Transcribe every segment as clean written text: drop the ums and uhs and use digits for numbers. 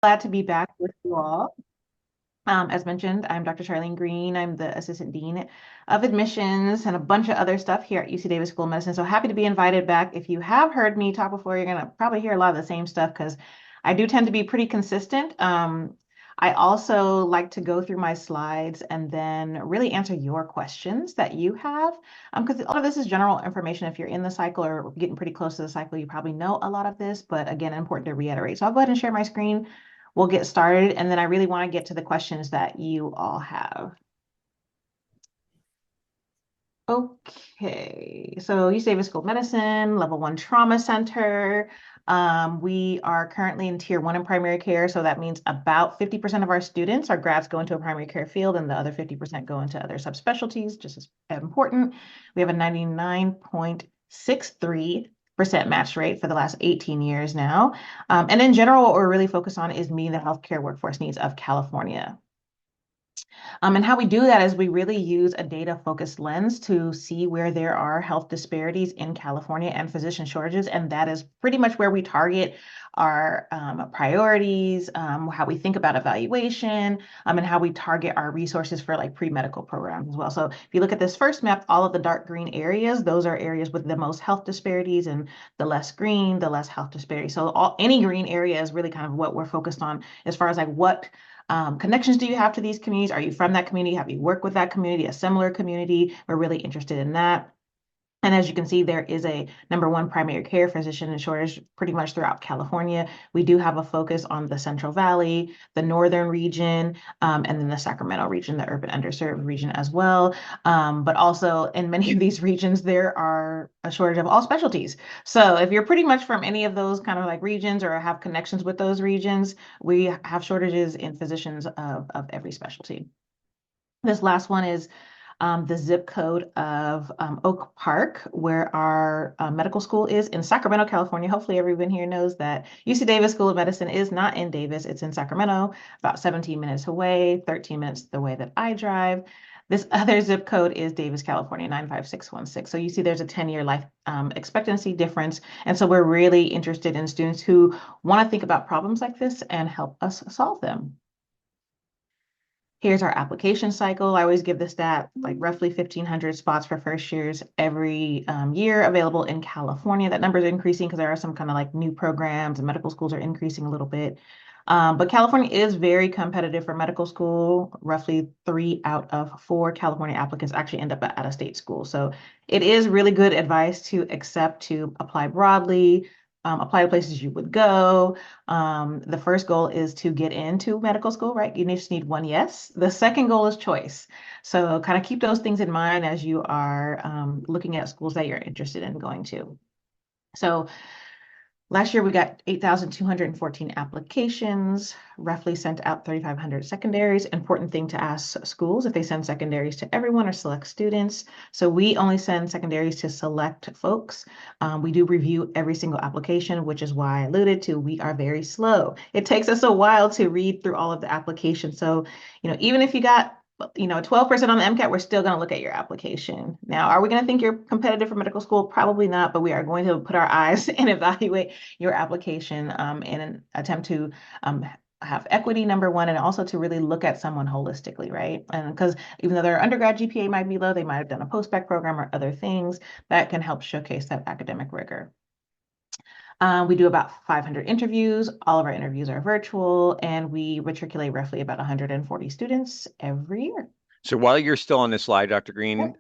Glad to be back with you all. As mentioned, I'm Dr. Charlene Green. I'm the Assistant Dean of Admissions and a bunch of other stuff here at UC Davis School of Medicine. So happy to be invited back. If you have heard me talk before, you're going to probably hear a lot of the same stuff because I do tend to be pretty consistent. I also like to go through my slides and then really answer your questions that you have. Because a lot of this is general information. If you're in the cycle or getting pretty close to the cycle, you probably know a lot of this, but again, important to reiterate. So I'll go ahead and share my screen. We'll get started, and then I really want to get to the questions that you all have. Okay, so UC Davis School of Medicine, Level 1 Trauma Center. We are currently in Tier 1 in primary care, so that means about 50% of our students, our grads, go into a primary care field, and the other 50% go into other subspecialties, just as important. We have a 99.63% match rate for the last 18 years now. And in general, what we're really focused on is meeting the healthcare workforce needs of California. And how we do that is we really use a data-focused lens to see where there are health disparities in California and physician shortages, and that is pretty much where we target our priorities, how we think about evaluation, and how we target our resources for like pre-medical programs as well. So if you look at this first map, all of the dark green areas, those are areas with the most health disparities, and the less green, the less health disparity. So any green area is really kind of what we're focused on as far as like what connections do you have to these communities? Are you from that community? Have you worked with that community, a similar community? We're really interested in that. And as you can see, there is a #1 primary care physician shortage pretty much throughout California. We do have a focus on the Central Valley, the northern region, and then the Sacramento region, the urban underserved region as well. But also in many of these regions, there are a shortage of all specialties. So if you're pretty much from any of those kind of like regions or have connections with those regions, we have shortages in physicians of every specialty. This last one is the zip code of Oak Park, where our medical school is in Sacramento, California. Hopefully everyone here knows that UC Davis School of Medicine is not in Davis, it's in Sacramento, about 17 minutes away, 13 minutes the way that I drive. This other zip code is Davis, California, 95616. So you see there's a 10-year life expectancy difference. And so we're really interested in students who want to think about problems like this and help us solve them. Here's our application cycle. I always give the stat, like roughly 1,500 spots for first years every year available in California. That number is increasing because there are some kind of like new programs and medical schools are increasing a little bit. But California is very competitive for medical school. Roughly 3 out of 4 California applicants actually end up at out-of-state school. So it is really good advice to accept to apply broadly, apply to places you would go. The first goal is to get into medical school, right? You just need one yes. The second goal is choice. So kind of keep those things in mind as you are looking at schools that you're interested in going to. So last year we got 8,214 applications, roughly sent out 3,500 secondaries. Important thing to ask schools if they send secondaries to everyone or select students. So we only send secondaries to select folks. We do review every single application, which is why I alluded to we are very slow. It takes us a while to read through all of the applications. So, even if you got 12% on the MCAT, we're still going to look at your application. Now, are we going to think you're competitive for medical school? Probably not, but we are going to put our eyes and evaluate your application in an attempt to have equity, #1, and also to really look at someone holistically, right? And because even though their undergrad GPA might be low, they might have done a post-bac program or other things that can help showcase that academic rigor. We do about 500 interviews. All of our interviews are virtual, and we matriculate roughly about 140 students every year. So while you're still on this slide, Dr. Yep. Green,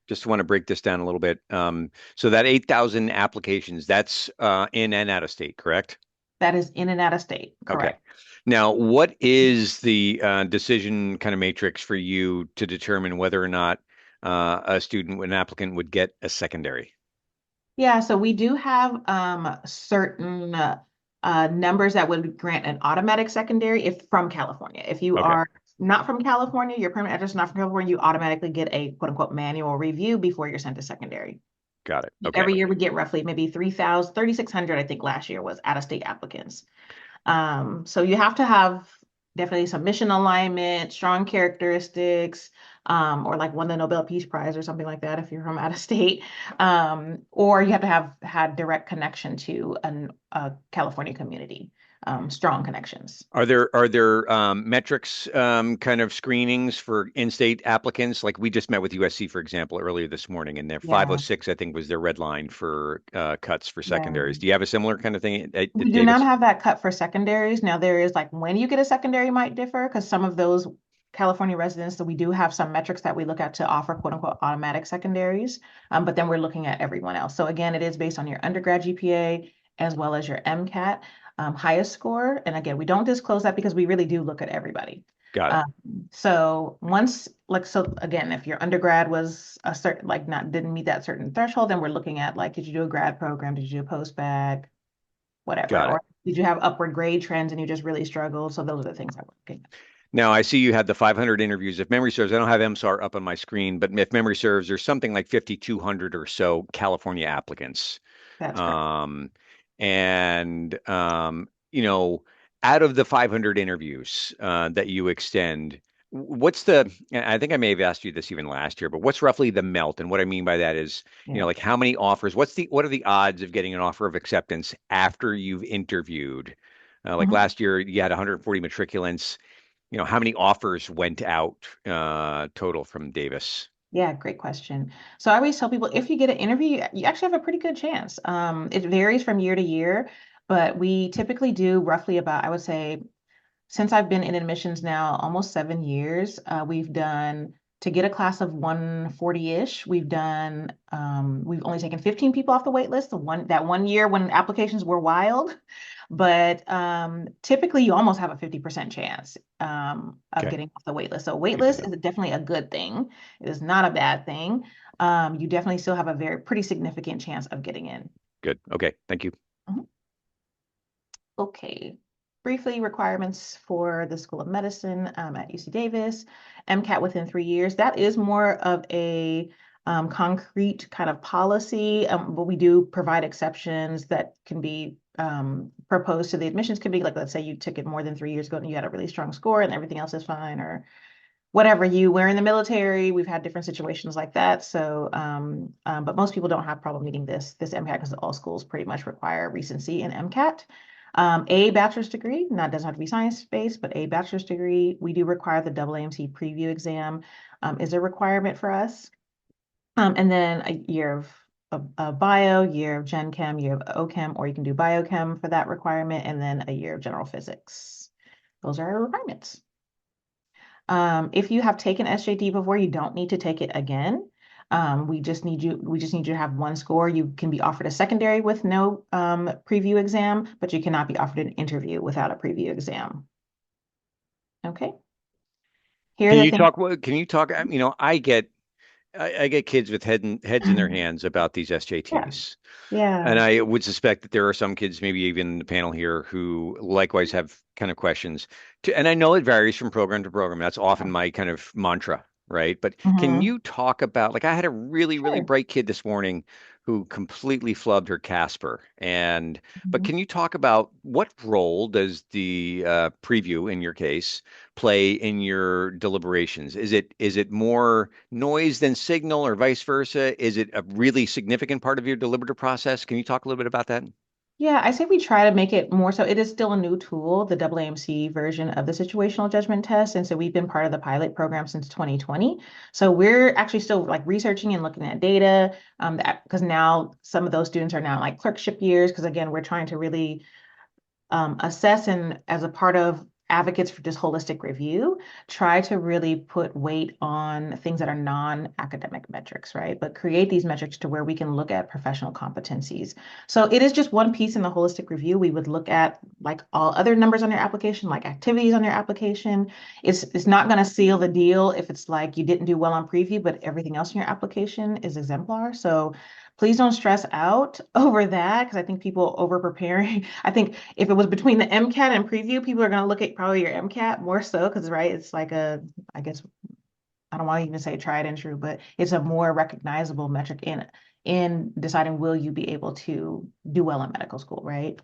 just want to break this down a little bit. So that 8,000 applications, that's in and out of state, correct? That is in and out of state, Okay. correct. Now, what is the decision kind of matrix for you to determine whether or not a student, an applicant would get a secondary? Yeah, so we do have certain numbers that would grant an automatic secondary if from California. If you Okay. are not from California, your permanent address is not from California, you automatically get a quote unquote manual review before you're sent to secondary. Got it. Okay. Every year we get roughly maybe 3,600, I think last year was out-of-state applicants. So you have to have definitely some mission alignment, strong characteristics, or like won the Nobel Peace Prize or something like that if you're from out of state. Or you have to have had direct connection to a California community. strong connections. Are there metrics kind of screenings for in-state applicants? Like we just met with USC, for example, earlier this morning, and their Yeah, 506, I think, was their red line for cuts for yeah. secondaries. Do you have a similar kind of thing We at do not Davis? have that cut for secondaries. Now, there is like when you get a secondary might differ because some of those California residents, so we do have some metrics that we look at to offer quote unquote automatic secondaries. But then we're looking at everyone else. So again, it is based on your undergrad GPA as well as your MCAT highest score. And again, we don't disclose that because we really do look at everybody. Got it. Um, so once, like, so again, if your undergrad was a certain, like, not didn't meet that certain threshold, then we're looking at like, did you do a grad program? Did you do a post-bac? Whatever. Got it. Or did you have upward grade trends and you just really struggled? So those are the things that we're looking at. Now, I see you had the 500 interviews. If memory serves, I don't have MSAR up on my screen, but if memory serves, there's something like 5,200 or so California applicants. That's correct. Um, and out of the 500 interviews that you extend, what's I think I may have asked you this even last year, but what's roughly the melt? And what I mean by that is, Yeah. like how many offers, what are the odds of getting an offer of acceptance after you've interviewed? Like Mhm. last year, you had 140 matriculants. How many offers went out total from Davis? Yeah, great question. So I always tell people if you get an interview, you actually have a pretty good chance. It varies from year to year, but we typically do roughly about, I would say, since I've been in admissions now almost 7 years, we've done to get a class of 140-ish, we've only taken 15 people off the wait list, that one year when applications were wild. But typically you almost have a 50% chance of Okay, getting off the wait list. So wait good to list know. is definitely a good thing. It is not a bad thing. You definitely still have a pretty significant chance of getting in. Good. Okay, thank you. Mhm. Okay. Briefly, requirements for the School of Medicine at UC Davis, MCAT within 3 years. That is more of a concrete kind of policy, but we do provide exceptions that can be proposed to the admissions committee. Like, let's say you took it more than 3 years ago and you had a really strong score and everything else is fine, or whatever you were in the military. We've had different situations like that. So, but most people don't have problem meeting this MCAT because all schools pretty much require recency in MCAT. A bachelor's degree, not doesn't have to be science-based, but a bachelor's degree. We do require the AAMC preview exam is a requirement for us. And then a year of bio, year of Gen Chem, year of OChem, or you can do biochem for that requirement, and then a year of general physics. Those are our requirements. If you have taken SJD before, you don't need to take it again. We just need you to have one score. You can be offered a secondary with no preview exam, but you cannot be offered an interview without a preview exam. Okay. Here are Can the you things. talk? Can you talk? I get kids with heads in their hands about these Yeah. SJTs. And Yeah. I would suspect that there are some kids, maybe even in the panel here, who likewise have kind of questions. And I know it varies from program to program. That's often my kind of mantra, right? But can Hmm. you talk about, like, I had a really, really Sure. bright kid this morning who completely flubbed her Casper. But Mhm. can you talk about what role does the preview, in your case, play in your deliberations? Is it more noise than signal or vice versa? Is it a really significant part of your deliberative process? Can you talk a little bit about that? Yeah, I say we try to make it more so. It is still a new tool, the AAMC version of the situational judgment test. And so we've been part of the pilot program since 2020. So we're actually still like researching and looking at data because now some of those students are now like clerkship years. Because again, we're trying to really assess and as a part of advocates for this holistic review, try to really put weight on things that are non-academic metrics, right? But create these metrics to where we can look at professional competencies. So it is just one piece in the holistic review. We would look at like all other numbers on your application, like activities on your application. It's not going to seal the deal if it's like you didn't do well on preview, but everything else in your application is exemplar. So please don't stress out over that because I think people over preparing. I think if it was between the MCAT and preview, people are going to look at probably your MCAT more so because, right, it's like I guess, I don't want to even say tried and true, but it's a more recognizable metric in deciding will you be able to do well in medical school, right?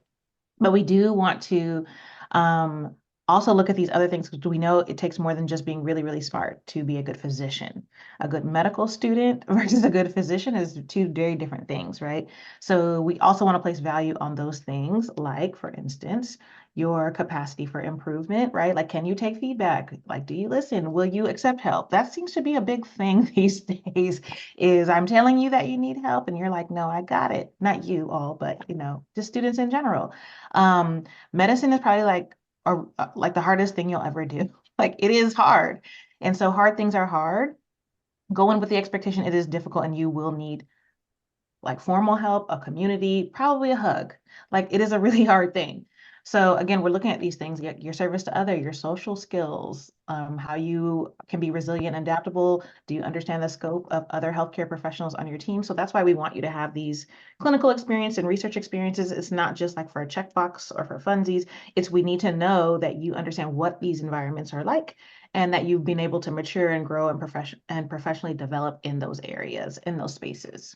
But we do want to um, also look at these other things because we know it takes more than just being really, really smart to be a good physician. A good medical student versus a good physician is two very different things, right? So we also want to place value on those things, like, for instance, your capacity for improvement, right? Like, can you take feedback? Like, do you listen? Will you accept help? That seems to be a big thing these days, is I'm telling you that you need help and you're like, no, I got it. Not you all, but just students in general. Medicine is probably like the hardest thing you'll ever do. Like it is hard. And so hard things are hard. Go in with the expectation it is difficult and you will need like formal help, a community, probably a hug. Like it is a really hard thing. So again, we're looking at these things, your service to other, your social skills, how you can be resilient and adaptable. Do you understand the scope of other healthcare professionals on your team? So that's why we want you to have these clinical experience and research experiences. It's not just like for a checkbox or for funsies. It's we need to know that you understand what these environments are like and that you've been able to mature and grow and professionally develop in those areas, in those spaces.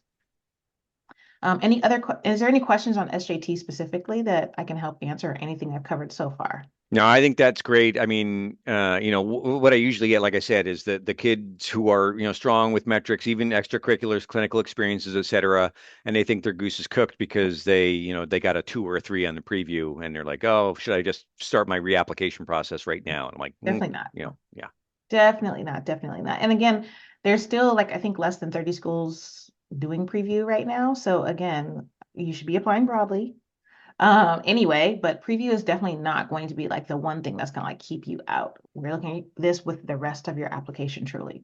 Is there any questions on SJT specifically that I can help answer or anything I've covered so far? No, I think that's great. I mean, what I usually get, like I said, is that the kids who are, strong with metrics, even extracurriculars, clinical experiences, et cetera, and they think their goose is cooked because they got a 2 or a 3 on the preview, and they're like, oh, should I just start my reapplication process right now? And I'm like, Definitely not. yeah. Definitely not. Definitely not. And again, there's still like I think less than 30 schools doing preview right now. So again, you should be applying broadly. Anyway, but preview is definitely not going to be like the one thing that's gonna like keep you out. We're looking at this with the rest of your application truly.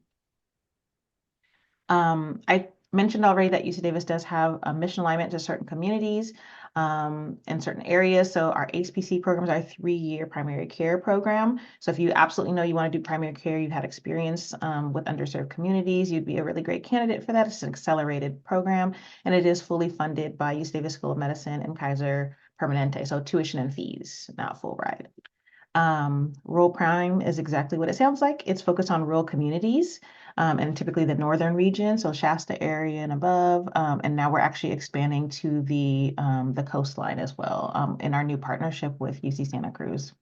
I mentioned already that UC Davis does have a mission alignment to certain communities in certain areas. So our HPC programs are a 3-year primary care program. So if you absolutely know you want to do primary care, you've had experience with underserved communities, you'd be a really great candidate for that. It's an accelerated program, and it is fully funded by UC Davis School of Medicine and Kaiser Permanente. So tuition and fees, not full ride. Rural Prime is exactly what it sounds like. It's focused on rural communities and typically the northern region, so Shasta area and above. And now we're actually expanding to the coastline as well in our new partnership with UC Santa Cruz.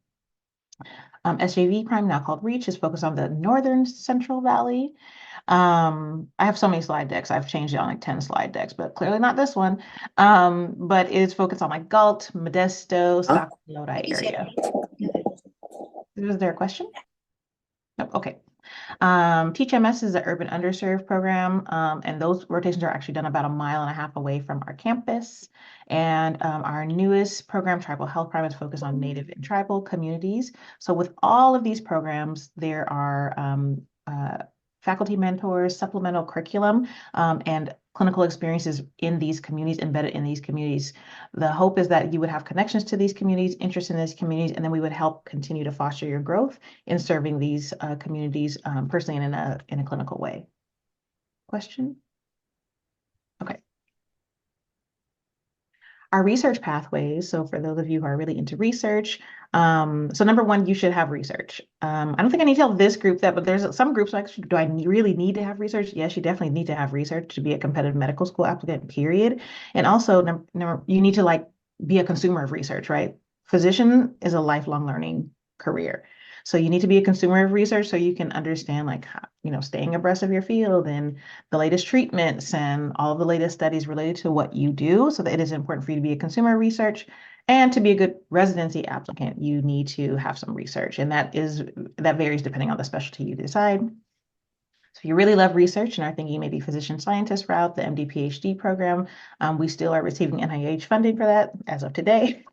SJV Prime, now called Reach, is focused on the northern Central Valley. I have so many slide decks. I've changed it on like 10 slide decks, but clearly not this one. But it's focused on like Galt, Modesto, Stockton, Lodi area. Was there a question? No, okay. Teach MS is an urban underserved program, and those rotations are actually done about a mile and a half away from our campus. And our newest program, Tribal Health Prime, is focused on Native and tribal communities. So with all of these programs, there are faculty mentors, supplemental curriculum, and clinical experiences in these communities, embedded in these communities. The hope is that you would have connections to these communities, interest in these communities, and then we would help continue to foster your growth in serving these communities personally and in a clinical way. Question? Okay. Our research pathways. So for those of you who are really into research, so number one, you should have research. I don't think I need to tell this group that, but there's some groups like, do I really need to have research? Yes, you definitely need to have research to be a competitive medical school applicant, period. And also, you need to like be a consumer of research, right? Physician is a lifelong learning career. So you need to be a consumer of research so you can understand like how, staying abreast of your field and the latest treatments and all of the latest studies related to what you do, so that it is important for you to be a consumer of research. And to be a good residency applicant, you need to have some research. And that varies depending on the specialty you decide. So if you really love research and are thinking maybe physician scientist route, the MD PhD program, we still are receiving NIH funding for that as of today.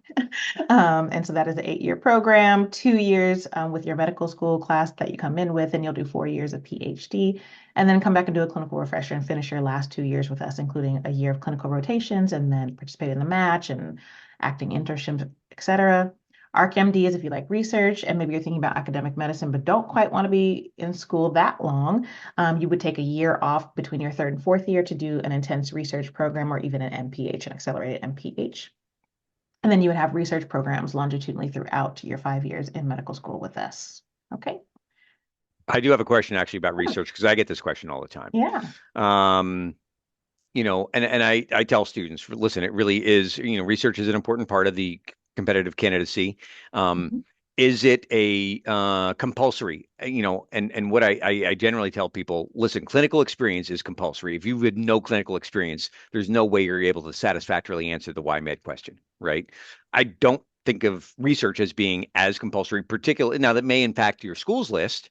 And so that is an 8-year program, 2 years with your medical school class that you come in with, and you'll do 4 years of PhD, and then come back and do a clinical refresher and finish your last 2 years with us, including a year of clinical rotations, and then participate in the match and acting internships, et cetera. ArcMD is if you like research and maybe you're thinking about academic medicine, but don't quite want to be in school that long. You would take a year off between your 3rd and 4th year to do an intense research program or even an MPH, an accelerated MPH. And then you would have research programs longitudinally throughout your 5 years in medical school with us. Okay. I do have a question actually about research because I get this question all the time. Yeah. And I tell students, listen, it really is, research is an important part of the competitive candidacy. Mhm. Is it a compulsory? And what I generally tell people, listen, clinical experience is compulsory. If you had no clinical experience, there's no way you're able to satisfactorily answer the why med question, right? I don't think of research as being as compulsory, particularly now that may impact your school's list.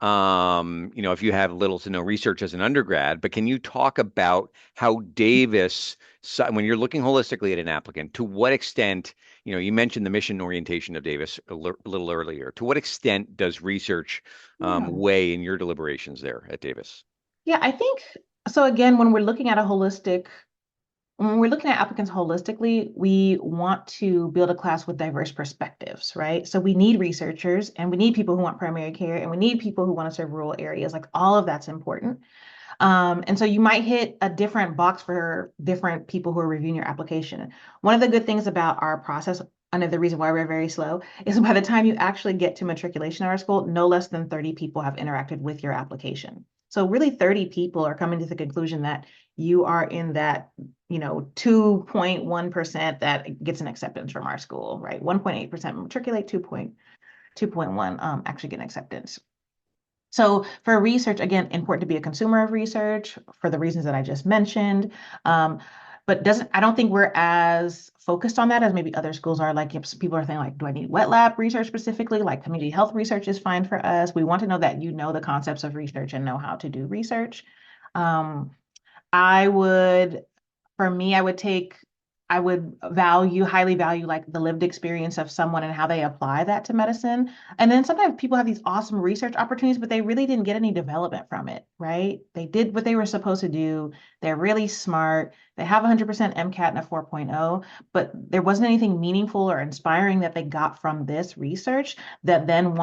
If you have little to no research as an undergrad, but can you talk about how Davis, so when you're looking holistically at an applicant, to what extent, you mentioned the mission orientation of Davis a little earlier. To what extent does research Yeah. weigh in your deliberations there at Davis? Yeah, I think so. Again, when we're looking at applicants holistically, we want to build a class with diverse perspectives, right? So we need researchers and we need people who want primary care and we need people who want to serve rural areas. Like all of that's important. And so you might hit a different box for different people who are reviewing your application. One of the good things about our process, another reason why we're very slow, is by the time you actually get to matriculation at our school, no less than 30 people have interacted with your application. So really 30 people are coming to the conclusion that you are in that, 2.1% that gets an acceptance from our school, right? 1.8% matriculate, 2.1 actually get an acceptance. So for research, again, important to be a consumer of research for the reasons that I just mentioned. But I don't think we're as focused on that as maybe other schools are. Like if people are thinking like, do I need wet lab research specifically? Like community health research is fine for us. We want to know that you know the concepts of research and know how to do research. Um, I would for me, I would highly value like the lived experience of someone and how they apply that to medicine. And then sometimes people have these awesome research opportunities, but they really didn't get any development from it, right? They did what they were supposed to do. They're really smart. They have 100% MCAT and a 4.0, but there wasn't anything meaningful or inspiring that they got from this research that then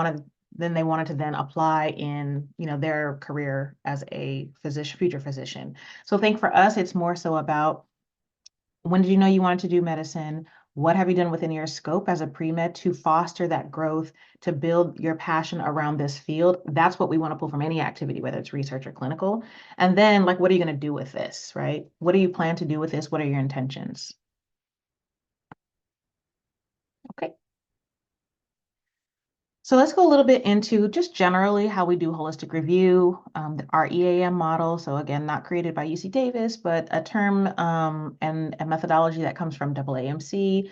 they wanted to then apply in, their career as a future physician. So I think for us, it's more so about when did you know you wanted to do medicine? What have you done within your scope as a pre-med to foster that growth, to build your passion around this field? That's what we want to pull from any activity, whether it's research or clinical. And then, like, what are you going to do with this, right? What do you plan to do with this? What are your intentions? Okay. So let's go a little bit into just generally how we do holistic review, our EAM model. So again, not created by UC Davis, but a term and a methodology that comes from AAMC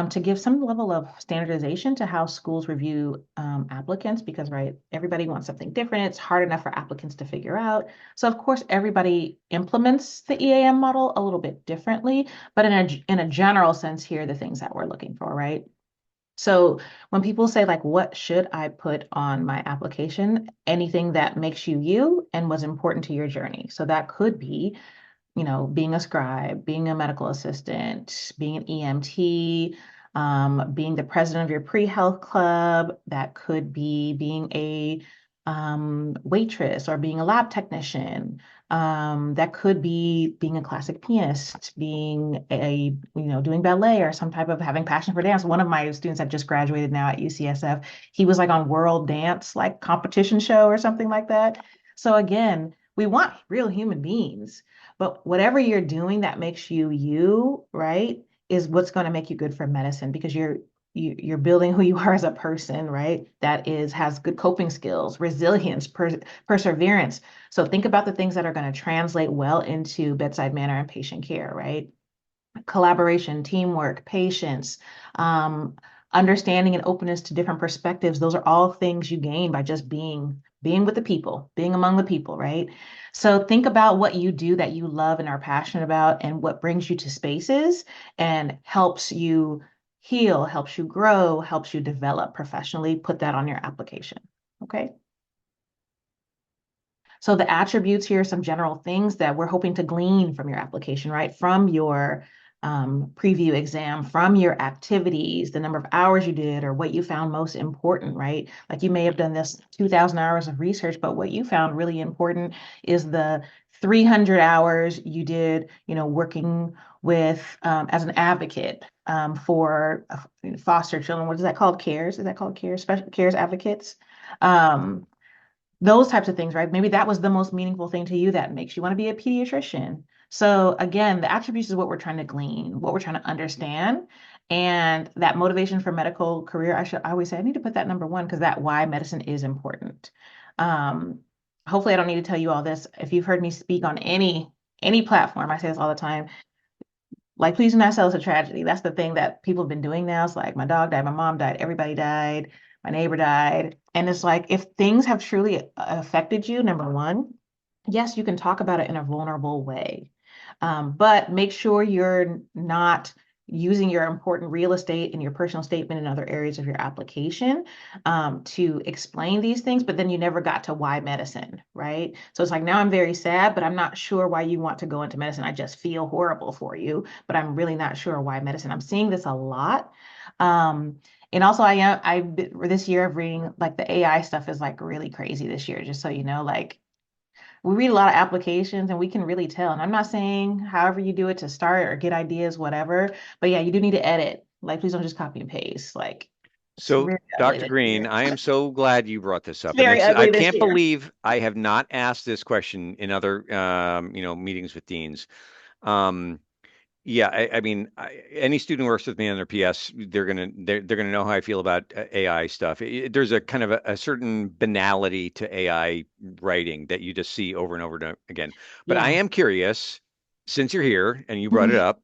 to give some level of standardization to how schools review applicants because, right, everybody wants something different. It's hard enough for applicants to figure out. So of course, everybody implements the EAM model a little bit differently, but in a general sense here, the things that we're looking for, right? So when people say like, what should I put on my application? Anything that makes you you and was important to your journey. So that could be, being a scribe, being a medical assistant, being an EMT, being the president of your pre-health club. That could be being a waitress or being a lab technician. That could be being a classic pianist, being doing ballet or some type of having passion for dance. One of my students that just graduated now at UCSF, he was like on world dance, like competition show or something like that. So again, we want real human beings, but whatever you're doing that makes you you, right, is what's going to make you good for medicine because you're building who you are as a person, right? That has good coping skills, resilience, perseverance. So think about the things that are going to translate well into bedside manner and patient care, right? Collaboration, teamwork, patience, understanding and openness to different perspectives. Those are all things you gain by just being with the people, being among the people, right? So think about what you do that you love and are passionate about and what brings you to spaces and helps you heal, helps you grow, helps you develop professionally. Put that on your application. Okay. So the attributes here are some general things that we're hoping to glean from your application, right? From your preview exam, from your activities, the number of hours you did, or what you found most important, right? Like you may have done this 2,000 hours of research, but what you found really important is the 300 hours you did, working with as an advocate for foster children. What is that called? CARES? Is that called CARES? Special CARES advocates? Um, those types of things, right? Maybe that was the most meaningful thing to you that makes you want to be a pediatrician. So again, the attributes is what we're trying to glean, what we're trying to understand. And that motivation for medical career, I always say I need to put that number one because that why medicine is important. Um, Hopefully I don't need to tell you all this. If you've heard me speak on any platform, I say this all the time. Like, please do not sell us a tragedy. That's the thing that people have been doing now. It's like, my dog died, my mom died, everybody died, my neighbor died. And it's like, if things have truly affected you, number one, yes, you can talk about it in a vulnerable way. But make sure you're not using your important real estate and your personal statement in other areas of your application to explain these things, but then you never got to why medicine, right? So it's like, now I'm very sad, but I'm not sure why you want to go into medicine. I just feel horrible for you, but I'm really not sure why medicine. I'm seeing this a lot. And also this year of reading, like, the AI stuff is like really crazy this year, just so you know, like, we read a lot of applications and we can really tell. And I'm not saying however you do it to start or get ideas, whatever, but yeah, you do need to edit. Like, please don't just copy and paste. Like, it's So, very ugly Dr. this Green, year. I am so glad you brought this It's up. And very I ugly this can't year. believe I have not asked this question in other, meetings with deans. Um, Yeah, I mean, any student who works with me on their PS, they're gonna know how I feel about AI stuff. There's a kind of a certain banality to AI writing that you just see over and over and again. But I Yeah. am curious, since you're here and you brought it up,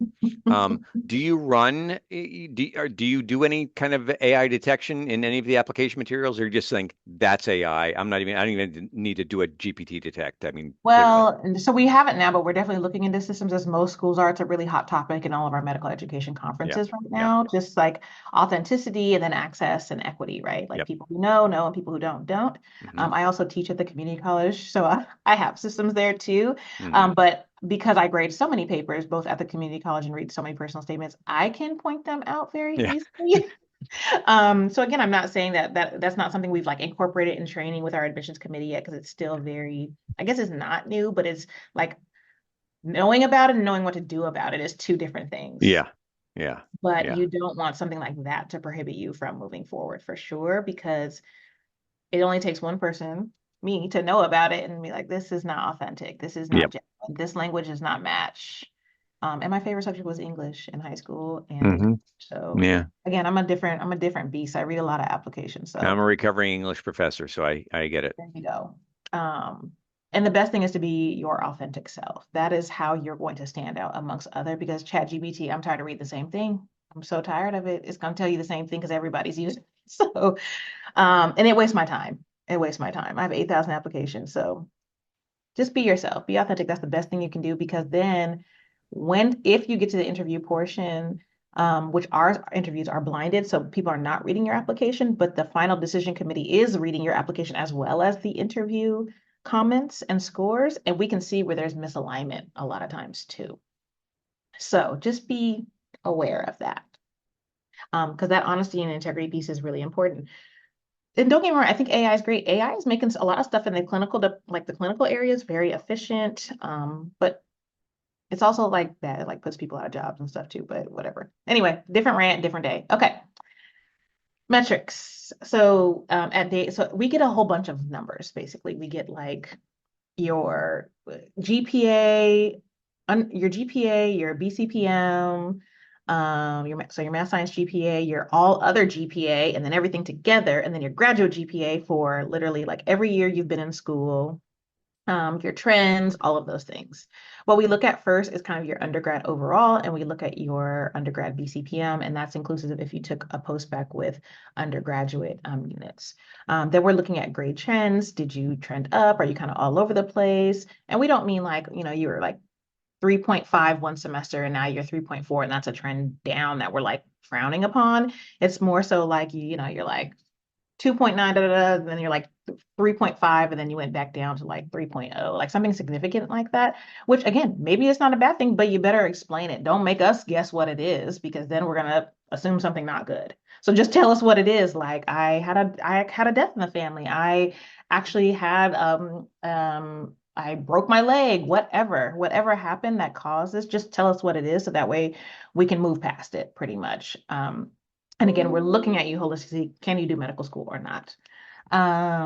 do you run, do you do any kind of AI detection in any of the application materials, or you just think that's AI? I don't even need to do a GPT detect. I mean, clearly. Well, and so we haven't now, but we're definitely looking into systems, as most schools are. It's a really hot topic in all of our medical education Yeah. conferences right Yeah. now, just like authenticity and then access and equity, right? Like, Yep. people who know, and people who don't. Hmm. I also teach at the community college, so I have systems there too. Hmm. But because I grade so many papers, both at the community college and read so many personal statements, I can point them out very Yeah. easily. So again, I'm not saying that's not something we've like incorporated in training with our admissions committee yet, because it's still very, I guess it's not new, but it's like, knowing about it and knowing what to do about it is two different things. Yeah. Yeah. But Yeah. you don't want something like that to prohibit you from moving forward, for sure, because it only takes one person, me, to know about it and be like, this is not authentic. This is not Yep. genuine. This language does not match. And my favorite subject was English in high school. And Hmm. so Yeah. again, I'm a different beast. I read a lot of applications. I'm So a recovering English professor, so I get it. there you go. And the best thing is to be your authentic self. That is how you're going to stand out amongst other, because ChatGPT, I'm tired of reading the same thing. I'm so tired of it. It's going to tell you the same thing because everybody's using it. So, and it wastes my time. It wastes my time. I have 8,000 applications. So just be yourself, be authentic. That's the best thing you can do, because then if you get to the interview portion, which our interviews are blinded, so people are not reading your application, but the final decision committee is reading your application as well as the interview comments and scores, and we can see where there's misalignment a lot of times too. So just be aware of that, because that honesty and integrity piece is really important. And don't get me wrong, I think AI is great. AI is making a lot of stuff in the clinical, like the clinical areas, very efficient. But it's also like bad. It like puts people out of jobs and stuff too, but whatever. Anyway, different rant, different day. Okay. Metrics. So so we get a whole bunch of numbers basically. We get like your GPA, your GPA, your BCPM, your math science GPA, your all other GPA, and then everything together, and then your graduate GPA for literally like every year you've been in school, your trends, all of those things. What we look at first is kind of your undergrad overall, and we look at your undergrad BCPM, and that's inclusive of if you took a postbac with undergraduate units. Then we're looking at grade trends. Did you trend up? Are you kind of all over the place? And we don't mean like, you were like 3.5 one semester and now you're 3.4, and that's a trend down that we're like frowning upon. It's more so like, you're like 2.9, then you're like 3.5, and then you went back down to like 3.0, like something significant like that, which again, maybe it's not a bad thing, but you better explain it. Don't make us guess what it is, because then we're going to assume something not good. So just tell us what it is. Like, I had a death in the family. I actually had I broke my leg, whatever happened that caused this, just tell us what it is so that way we can move past it pretty much. And again, we're looking at you holistically. Can you do medical school or not?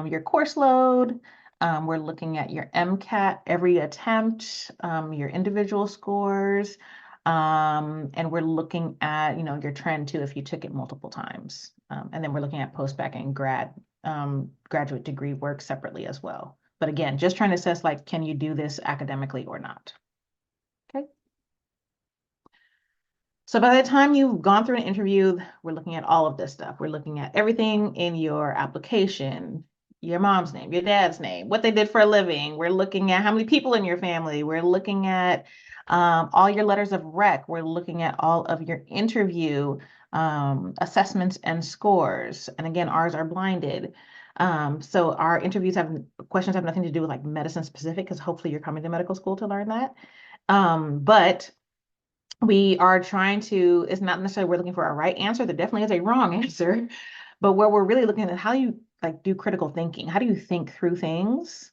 Your course load. We're looking at your MCAT, every attempt, your individual scores. And we're looking at, your trend too, if you took it multiple times. And then we're looking at post-bac and graduate degree work separately as well. But again, just trying to assess, like, can you do this academically or not? Okay. So by the time you've gone through an interview, we're looking at all of this stuff. We're looking at everything in your application, your mom's name, your dad's name, what they did for a living. We're looking at how many people in your family. We're looking at all your letters of rec. We're looking at all of your interview assessments and scores. And again, ours are blinded. So our interviews have questions have nothing to do with like medicine specific, because hopefully you're coming to medical school to learn that. But we are trying to, it's not necessarily we're looking for a right answer. There definitely is a wrong answer, but where we're really looking at how you like do critical thinking. How do you think through things?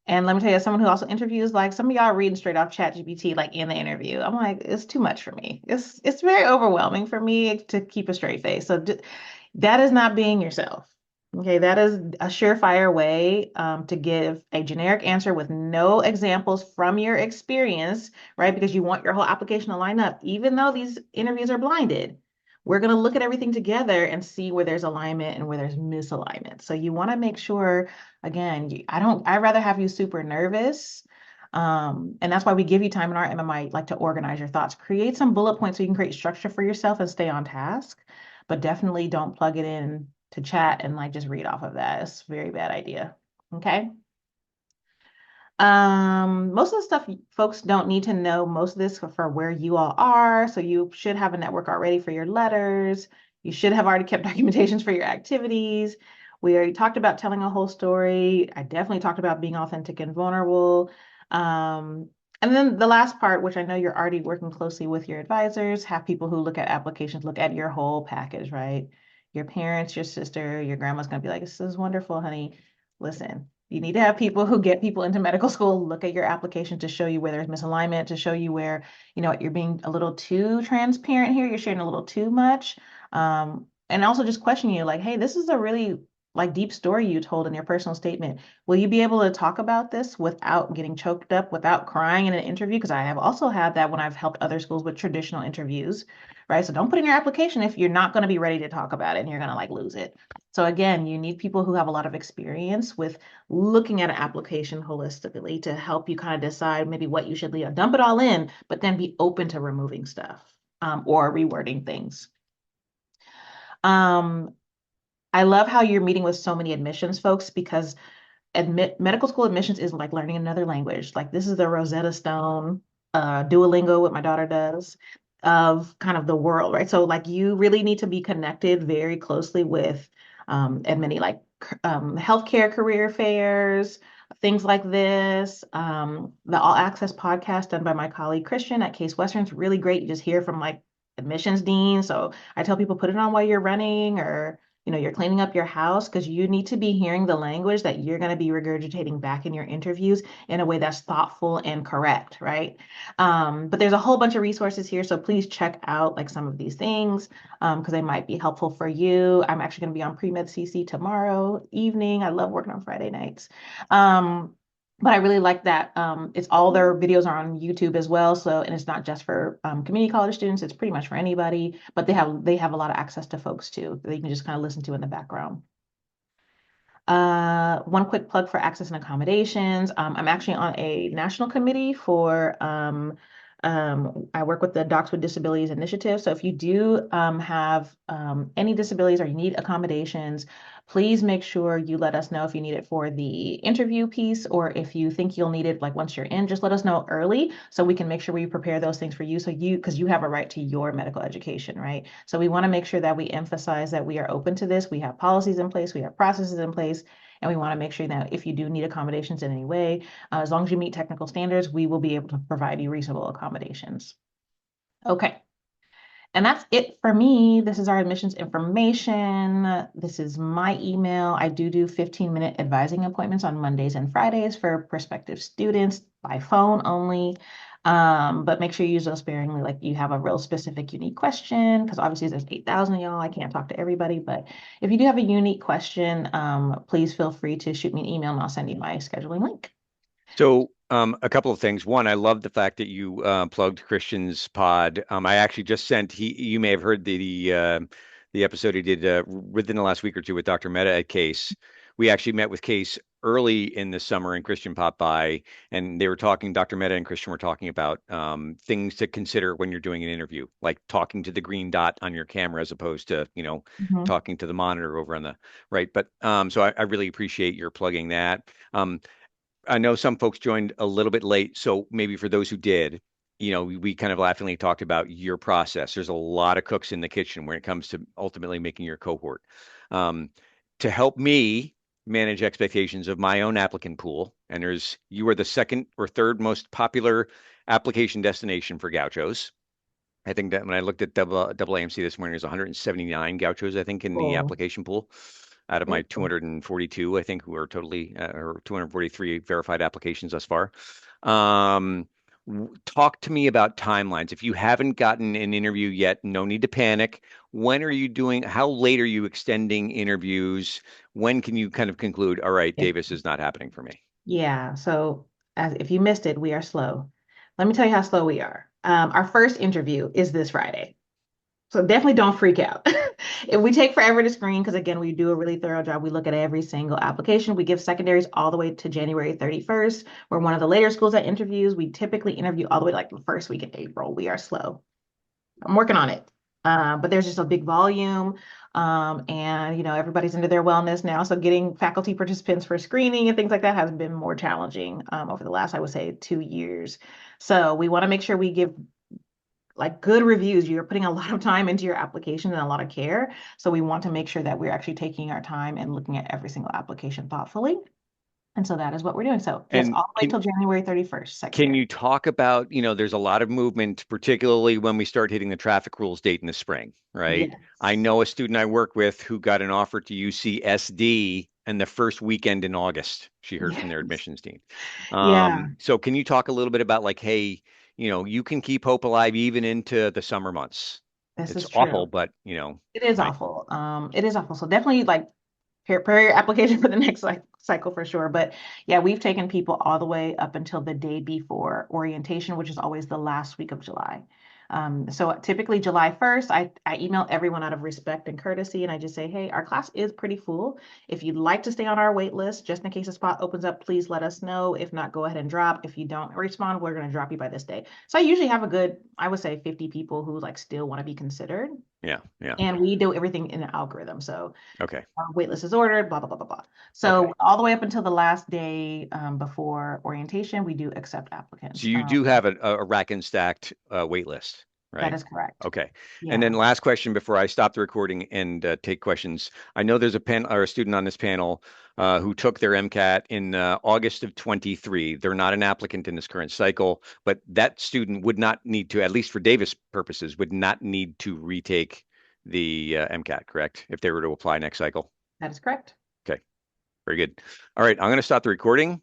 And let me tell you, as someone who also interviews, like some of y'all reading straight off ChatGPT, like in the interview. I'm like, it's too much for me. It's very overwhelming for me to keep a straight face. So that is not being yourself. Okay, that is a surefire way to give a generic answer with no examples from your experience, right? Because you want your whole application to line up. Even though these interviews are blinded, we're going to look at everything together and see where there's alignment and where there's misalignment. So you want to make sure, again, I'd rather have you super nervous. And that's why we give you time in our MMI, like to organize your thoughts, create some bullet points so you can create structure for yourself and stay on task, but definitely don't plug it in to chat and like just read off of that. It's a very bad idea. Okay. Most of the stuff folks don't need to know most of this for where you all are. So you should have a network already for your letters. You should have already kept documentations for your activities. We already talked about telling a whole story. I definitely talked about being authentic and vulnerable. Um, and then the last part, which I know you're already working closely with your advisors, have people who look at applications, look at your whole package, right? Your parents, your sister, your grandma's gonna be like, this is wonderful, honey. Listen, you need to have people who get people into medical school look at your application to show you where there's misalignment, to show you where, you're being a little too transparent here, you're sharing a little too much. And also just question you like, hey, this is a really like deep story you told in your personal statement. Will you be able to talk about this without getting choked up, without crying in an interview? Because I have also had that when I've helped other schools with traditional interviews, right? So don't put in your application if you're not going to be ready to talk about it and you're going to like lose it. So again, you need people who have a lot of experience with looking at an application holistically to help you kind of decide maybe what you should leave. Dump it all in, but then be open to removing stuff or rewording things. Um, I love how you're meeting with so many admissions folks because medical school admissions is like learning another language. Like this is the Rosetta Stone, Duolingo, what my daughter does, of kind of the world, right? So like you really need to be connected very closely with and many like healthcare career fairs, things like this. The All Access podcast done by my colleague Christian at Case Western is really great. You just hear from like admissions dean. So I tell people put it on while you're running or you're cleaning up your house because you need to be hearing the language that you're going to be regurgitating back in your interviews in a way that's thoughtful and correct, right? But there's a whole bunch of resources here, so please check out like some of these things because they might be helpful for you. I'm actually going to be on Premed CC tomorrow evening. I love working on Friday nights. But I really like that. It's all their videos are on YouTube as well. So, and it's not just for community college students, it's pretty much for anybody, but they have a lot of access to folks too that you can just kind of listen to in the background. One quick plug for access and accommodations. I'm actually on a national committee for I work with the Docs with Disabilities Initiative. So if you do have any disabilities or you need accommodations, please make sure you let us know if you need it for the interview piece or if you think you'll need it like once you're in, just let us know early so we can make sure we prepare those things for you. So because you have a right to your medical education, right? So we want to make sure that we emphasize that we are open to this. We have policies in place, we have processes in place, and we want to make sure that if you do need accommodations in any way, as long as you meet technical standards, we will be able to provide you reasonable accommodations. Okay. And that's it for me. This is our admissions information. This is my email. I do 15-minute advising appointments on Mondays and Fridays for prospective students by phone only. But make sure you use those sparingly, like you have a real specific, unique question, because obviously there's 8,000 of y'all. I can't talk to everybody, but if you do have a unique question, please feel free to shoot me an email and I'll send you my scheduling link. So, a couple of things. One, I love the fact that you plugged Christian's pod. I actually just sent you may have heard the episode he did within the last week or two with Dr. Mehta at Case, we actually met with Case early in the summer, and Christian popped by, and they were talking. Dr. Mehta and Christian were talking about things to consider when you're doing an interview, like talking to the green dot on your camera as opposed to, Mhm. talking to the monitor over on the right. But so I really appreciate your plugging that. I know some folks joined a little bit late, so maybe for those who did, we kind of laughingly talked about your process. There's a lot of cooks in the kitchen when it comes to ultimately making your cohort. Um, to help me manage expectations of my own applicant pool, and you are the second or third most popular application destination for gauchos. I think that when I looked at double AMC this morning, there's 179 gauchos, I think, in the Cool. application pool out of my Very cool. 242, I think, who are totally, or 243 verified applications thus far. Um, Talk to me about timelines. If you haven't gotten an interview yet, no need to panic. When are you doing, how late are you extending interviews? When can you kind of conclude, all right, Yeah. Davis is not happening for me? Yeah. So if you missed it, we are slow. Let me tell you how slow we are. Our first interview is this Friday. So definitely don't freak out. If we take forever to screen, because again, we do a really thorough job. We look at every single application. We give secondaries all the way to January 31st. We're one of the later schools that interviews. We typically interview all the way like the first week in April. We are slow. I'm working on it. But there's just a big volume. And everybody's into their wellness now. So getting faculty participants for screening and things like that has been more challenging over the last, I would say, 2 years. So we want to make sure we give like good reviews. You're putting a lot of time into your application and a lot of care. So we want to make sure that we're actually taking our time and looking at every single application thoughtfully. And so that is what we're doing. So yes, And all the way till January 31st, can secondary. you talk about, there's a lot of movement, particularly when we start hitting the traffic rules date in the spring, right? I Yes. know a student I work with who got an offer to UCSD and the first weekend in August, she heard from their Yes. admissions team. Yeah, So can you talk a little bit about like, hey, you can keep hope alive even into the summer months. this It's is awful, true. but It is right. awful. It is awful. So definitely like prepare your application for the next cycle for sure. But yeah, we've taken people all the way up until the day before orientation, which is always the last week of July. So typically July 1st, I email everyone out of respect and courtesy, and I just say, hey, our class is pretty full. If you'd like to stay on our wait list, just in case a spot opens up, please let us know. If not, go ahead and drop. If you don't respond, we're going to drop you by this day. So I usually have a good, I would say 50 people who like still want to be considered. Yeah, yeah. And we do everything in an algorithm. So Okay. our wait list is ordered, blah, blah, blah, blah, blah. So Okay. all the way up until the last day before orientation, we do accept So applicants. you do have a rack and stacked wait list, That right? is correct. Okay. And then Yeah. last question before I stop the recording and take questions. I know there's a pen or a student on this panel who took their MCAT in August of 23. They're not an applicant in this current cycle, but that student would not need to, at least for Davis purposes, would not need to retake the MCAT, correct? If they were to apply next cycle. That is correct. Okay. Very good. All right. I'm going to stop the recording.